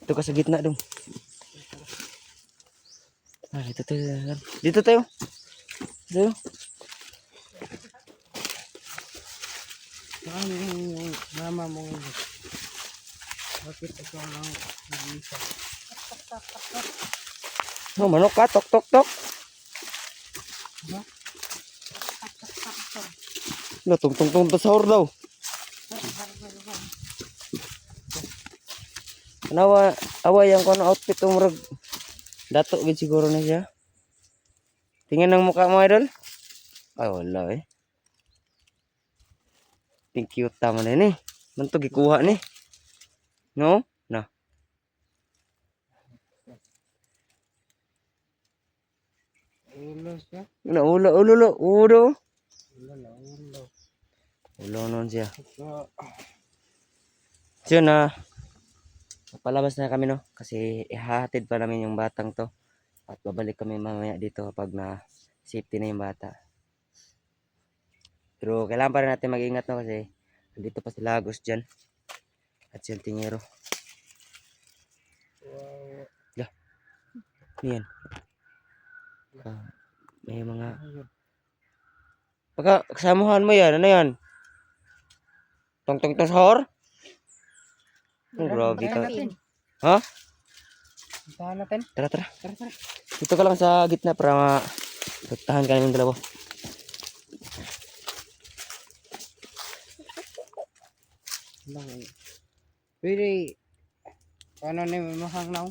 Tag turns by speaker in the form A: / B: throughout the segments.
A: Ito ka sa gitna dong. Ah, dito tayo. Dito tayo. Dito.
B: Ano yung mama mo ngayon? Bakit ito lang nag-iisa?
A: Oh, manok ka. Tok, tok, tok.
B: Diba?
A: No, tung, tung, tung, sahur daw. Nawa, away ang kono outfit umurag. Dato gid siguro na siya. Tingnan ang mukha mo, idol. Ay, wala eh. Thank you, tama na yun eh. Manto gikuha ni. No? Na.
B: Ulo siya.
A: Na, ulo, ulo, ulo, ulo.
B: Ulo na, ulo.
A: Ulo nun siya.
B: So,
A: So na, palabas na kami no. Kasi ihahatid pa namin yung batang to. At babalik kami mamaya dito kapag na safety na yung bata. Pero kailangan pa rin natin mag-ingat no kasi dito pa si Lagos dyan. At si Tingero.
B: wow.
A: Yeah. Yan. May mga... Pagka kasamuhan mo yan, ano yan? Tong-tong tong sahur? Oh, grabe ka. Ha?
B: Puntahan natin.
A: Tara, tara.
B: Tara, tara.
A: Dito ka lang sa gitna para tahan ka namin dalawa.
B: Pwede, ano na yung mahang na?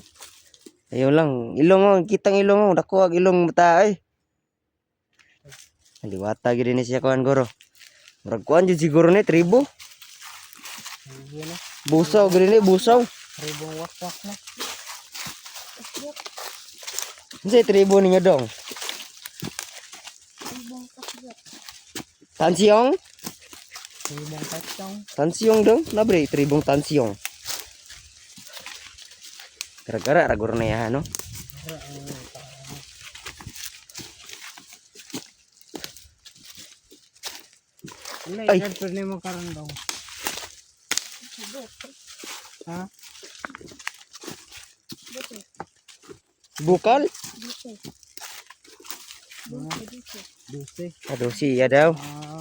A: Ayun lang. Ilong mo. Kitang ilong mo. Dako ang ilong mata eh. Liwata gini ni siya kuan guro. Murag kuan jud siguro ni tribo.
B: Yun na.
A: Busaw gini ni busaw.
B: Ribong wakwak na.
A: Unsay tribo ninyo dong? Tansyong?
B: Ribong tatsong.
A: Tansyong dong? Nabre tribong tansyong. Gara-gara ra guro na ya no.
B: Ay,
A: Ay.
B: pwede mo karon daw. Ha?
A: Bukal?
B: Duse.
A: Aduh siya daw.
B: Ah,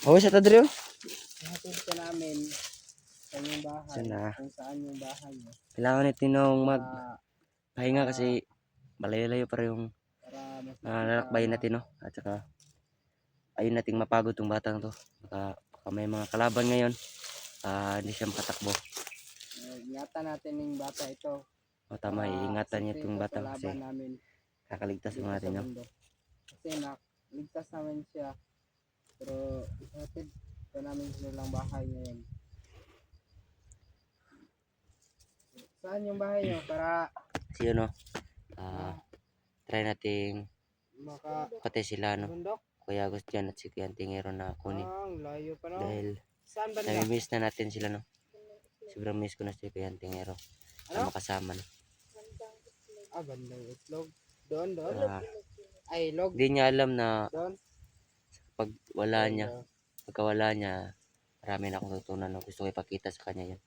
A: Awas sa tadrio.
B: hatid ka namin sa inyong bahay.
A: Sana.
B: Kung saan yung bahay mo.
A: Kailangan natin nung
B: Ah,
A: magpahinga kasi malayo-layo para yung
B: para mas
A: lalakbayin natin no. At saka ayun nating mapagod tong batang to. Baka may mga kalaban ngayon. Hindi siya makatakbo.
B: ingatan natin yung bata ito.
A: O tama, iingatan niya itong bata
B: Sa
A: kasi
B: laban namin
A: kakaligtas
B: dito
A: mo natin
B: sa
A: no.
B: mundo. Kasi ligtas namin siya. Pero hatid pa namin silang bahay ngayon. Saan yung bahay nyo? Para
A: Kasi yun no. Try nating pati sila no.
B: bundok?
A: Kuya Agos dyan at si Kuya Tingero na kunin.
B: Ang layo pa no.
A: Dahil
B: Saan ba nila?
A: nami-miss na natin sila no. Sobrang miss ko na si Kuya Tingero. Na makasama no.
B: Bandang itlog. Doon.
A: Ay,
B: Log.
A: hindi niya alam na
B: Doon.
A: pagkawala niya, marami na akong tutunan no. Gusto ko ipakita sa kanya yan.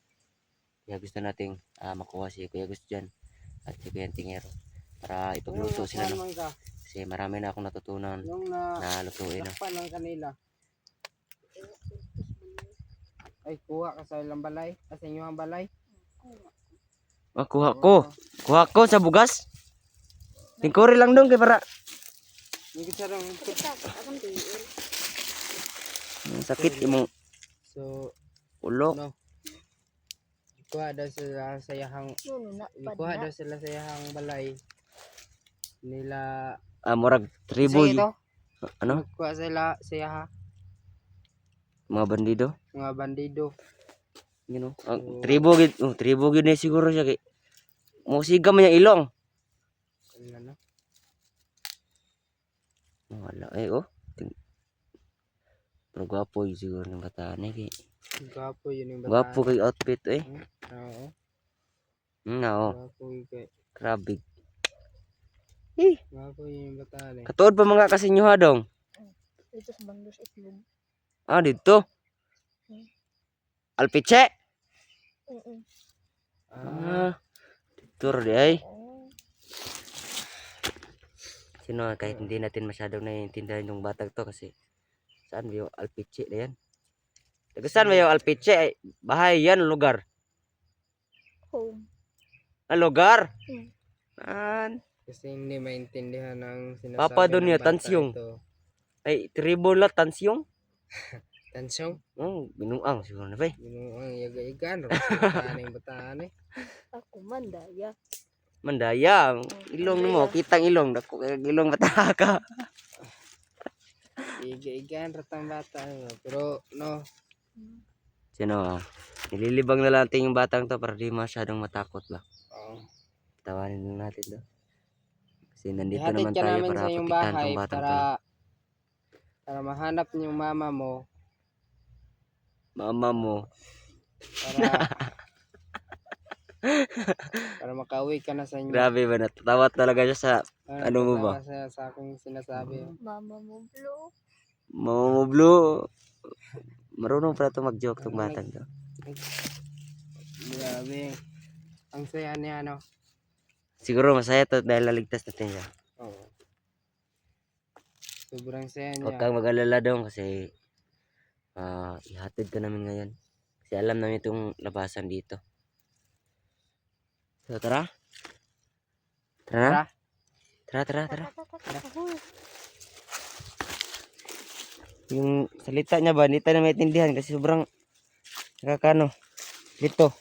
A: Kaya gusto nating makuha si Kuya Agos dyan at si Kuya Tingero para ipagluto sila no. Kasi marami na akong natutunan na lutuin no.
B: Nakpan ng kanila. Ay, kuha ka sa ilang balay. Sa inyo ang balay.
A: Kuha ko sa bugas. Tingkuri lang dong kay para
B: Hindi sa rong.
A: sakit imong
B: So,
A: ulo.
B: no. Kuha daw sila sa yahang balay nila.
A: Murag tribo
B: ito?
A: ano?
B: Kuha sila sa yaha
A: Mga bandido.
B: mga bandido.
A: You know, tribo gid ni siguro siya kay musiga man yung ilong.
B: Ano?
A: Wala pero gwapo yun siguro ng bata ni kay.
B: Gwapo yun yung bata.
A: Gwapo kay outfit
B: Oo.
A: Oo.
B: Gwapo yun kay.
A: Grabe.
B: Gwapo yun yung bata ni.
A: Katuod pa mga kasinyo ha dong.
C: Ito sa bandos itlog.
A: Dito. Alpiche. Ah, tur di ay. Sino kahit hindi natin masyadong naiintindihan yung batag to kasi saan ba yung Alpiche na yan? Taga saan ba yung Alpiche? Ay, bahay yan, lugar.
C: Home.
A: Ah, lugar?
C: Hmm.
A: An,
B: Kasi hindi maintindihan ang sinasabi
A: Papa doon
B: ng
A: niya,
B: bata
A: tansyong.
B: ito.
A: Ay, tribo la, tansyong.
B: Tansyong?
A: Binuang siguro na ba eh.
B: Ang yaga-igan. Ramas ng bataan eh.
C: Ako mandaya.
A: Mandaya, ang ilong mo, kitang ilong. Dako kay ilong mataka.
B: Iga-igan ratang bata. Pero no.
A: Sino nililibang na lang natin yung batang to para di masyadong matakot ba.
B: Oh.
A: Tawanin lang natin to. Kasi nandito
B: Ihatid
A: naman
B: ka
A: tayo
B: namin
A: para
B: sa iyong
A: protektahan
B: bahay
A: tong batang to.
B: para mahanap yung mama mo.
A: Mama mo.
B: Para makauwi ka na sa inyo.
A: Grabe ba, natatawa talaga siya sa ano mo ba?
B: Sa akong sinasabi.
C: Mama mo blue.
A: Mama mo blue. Marunong pala ito mag-joke tong batang to.
B: Grabe. Ang saya niya, no?
A: Siguro masaya to dahil naligtas natin siya.
B: Oo. Sobrang saya
A: Huwag
B: niya.
A: kang mag-alala doon kasi ihatid ka namin ngayon. Kasi alam namin itong labasan dito. So, tara. Tara na. Tara. Yung salita niya ba, hindi tayo na maintindihan kasi sobrang nakakano. Dito.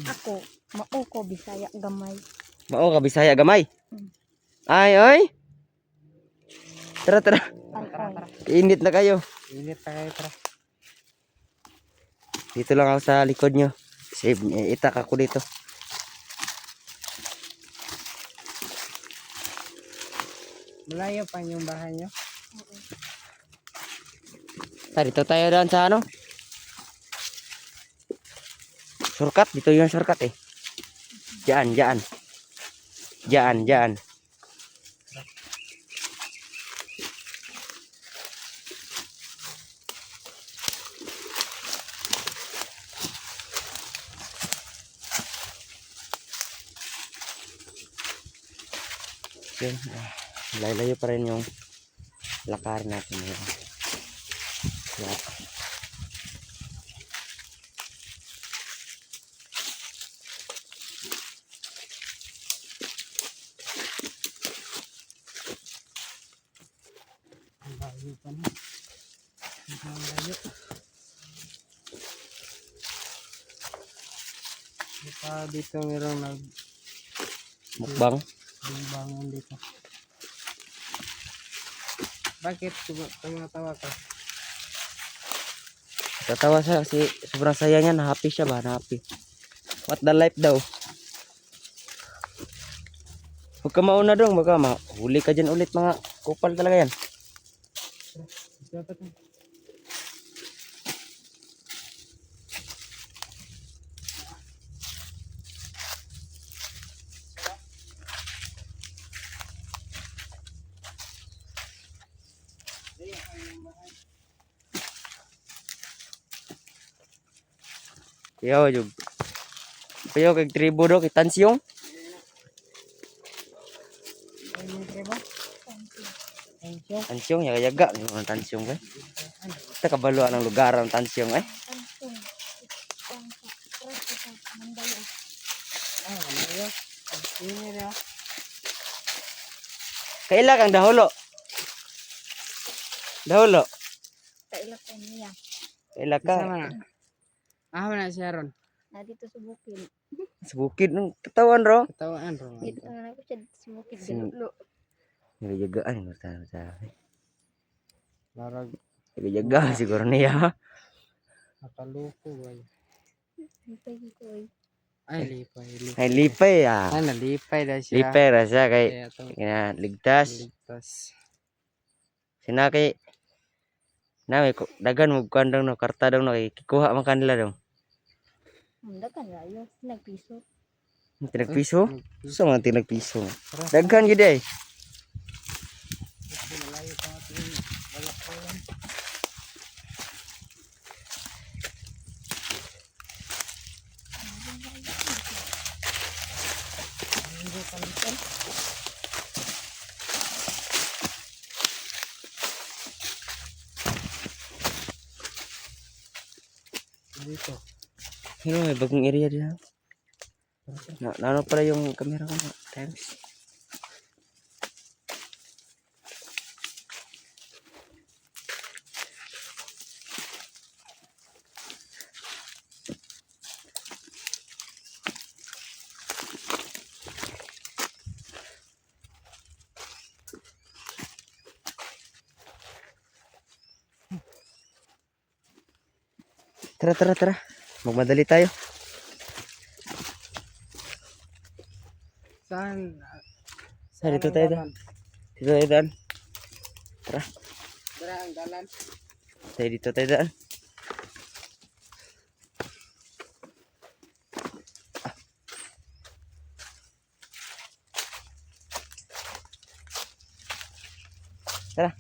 C: Ako, mao ko Bisaya gamay.
A: Mao ka, Bisaya gamay.
C: Mm.
A: Ay. Tara.
C: Ay.
A: Init na kayo.
B: Init na kayo, tara.
A: Dito lang ako sa likod nyo. Kasi itak ako dito.
B: Malayo pa yung bahay nyo?
A: Dito tayo daan sa ano? Shortcut. Dito yung shortcut eh. Diyan. Yun. Layo pa rin yung lakarin natin ngayon. Yeah.
B: Ang layo pa na. Ang layo. Dito mayroong
A: Mukbang.
B: nagbangon dito. Bakit tumatawa ka?
A: Tatawa siya kasi sobrang saya niya. Na-happy siya ba? Na-happy. What the life daw? Huwag ka mauna dong. Baka mahuli ka dyan ulit. Mga kupal talaga yan.
B: Dapat
A: Yaw, jug. Payo kay tribo do kay Tansyong. Tansyong yaga-yaga ang Tansyong kay. Kita kabalo ang lugar ang Tansyong eh.
C: Mandaya.
B: malayo. Ini na.
A: Kaila kang daholo. Daholo.
C: Kaila ko niya.
A: Kaila ka.
B: Sama na. Na siya ron.
C: Na dito sa bukid.
A: Sa bukid ng katawan ro.
B: Katawaan ron.
C: Dito na ako siya sa bukid
A: Sin-
C: galulo.
A: Yaga-yagaan sa.
B: Larag
A: Yaga-yaga siguro niya.
B: nakaluko ba?
C: Lipay dito ay.
B: Ay, lipay.
A: Ay lipay ah.
B: Ay, nalipay na siya.
A: Lipay ra siya kay
B: Kaya ito,
A: ligtas.
B: ligtas.
A: Sinaki na may dagan mo kandang no karta daw no kay kikuha man kanila daw.
C: Dagan rayo. Nagpiso.
A: Tinagpiso? Sa mga tinagpiso. Daghan gid ay.
B: Malayo pa natin. Wala pa yan. Dito.
A: Ano, may bagong area din ha. Ano pala yung camera ko na times. Tara. Magmadali tayo.
B: Saan?
A: Dito
B: ang
A: tayo
B: dalan?
A: Dito tayo daan.
B: Dara ang dalan.
A: Dito tayo daan. Tara.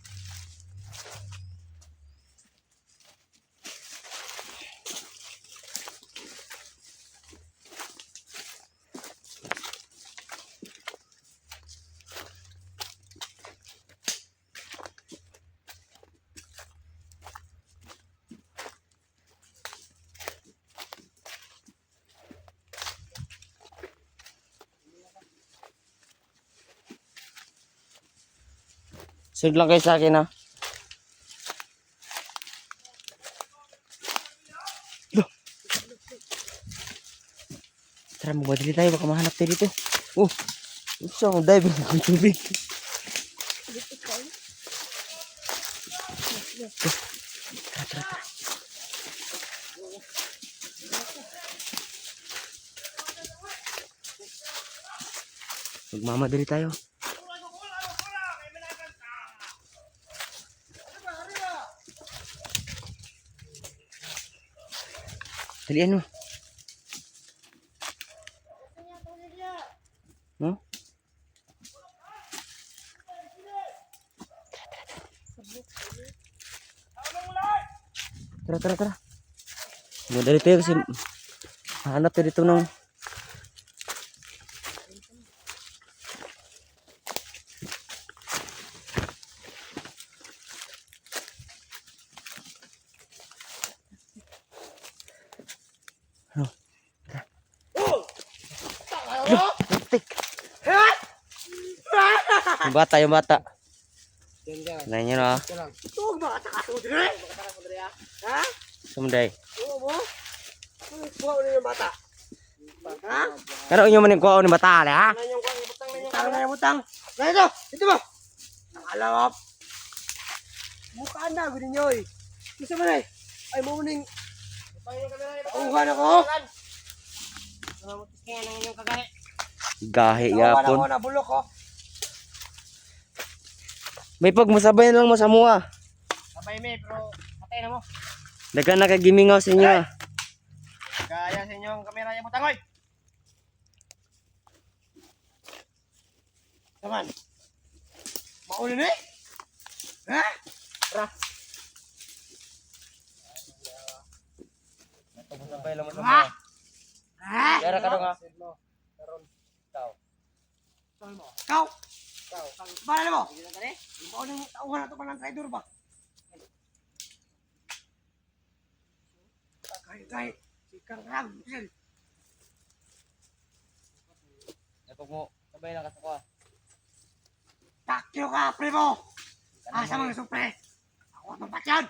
A: Sunod lang kayo sa akin ha. Loh. Tara, magmadali tayo. Baka mahanap tayo dito. Oh, gusto mo dive ng tubig.
C: Dito ka eh.
A: Tara. Magmamadali tayo. Dalian mo. No? Tara. Madali tayo kasi hanap tayo dito ng ano? Tik. Yung bata.
B: Diyan.
A: Nanya na.
B: Ito lang. Tuwag ba ka mo dire? Baka mo dire ha?
A: Sumday.
B: Oo mo. Ano buwa ni yung bata? Ha?
A: Kano inyo man ko ni bata ha?
B: Ano yung butang na yung butang? Dito. Dito mo. Ang alawap. Mukha na gud ninyo eh. Gusto mo na eh. Ay mo ning Uhan ako. Namamutis kaya ng inyong kagahe.
A: Gahi
B: Ako
A: yapon.
B: na bulok ko.
A: May pagmasabay na lang mo sa mua.
B: Sabay me pero patay na mo.
A: Dagan nakagimingaw sa inyo.
B: Kaya sa inyong kamera yung butangoy. Taman. Maulin eh. Ha? Tara.
A: Pagmasabay lang mo sa
B: Ha?
A: mua.
B: Ha?
A: Yara ka nga.
B: Kau. Bala mo. Maulin tauhan na ito pa ng traidor ba? Kahit. Sikang rag.
A: Pag mo sabay lang ka sa kuha.
B: Takyo ka, primo! Asa mga supre? Ako ang patyan!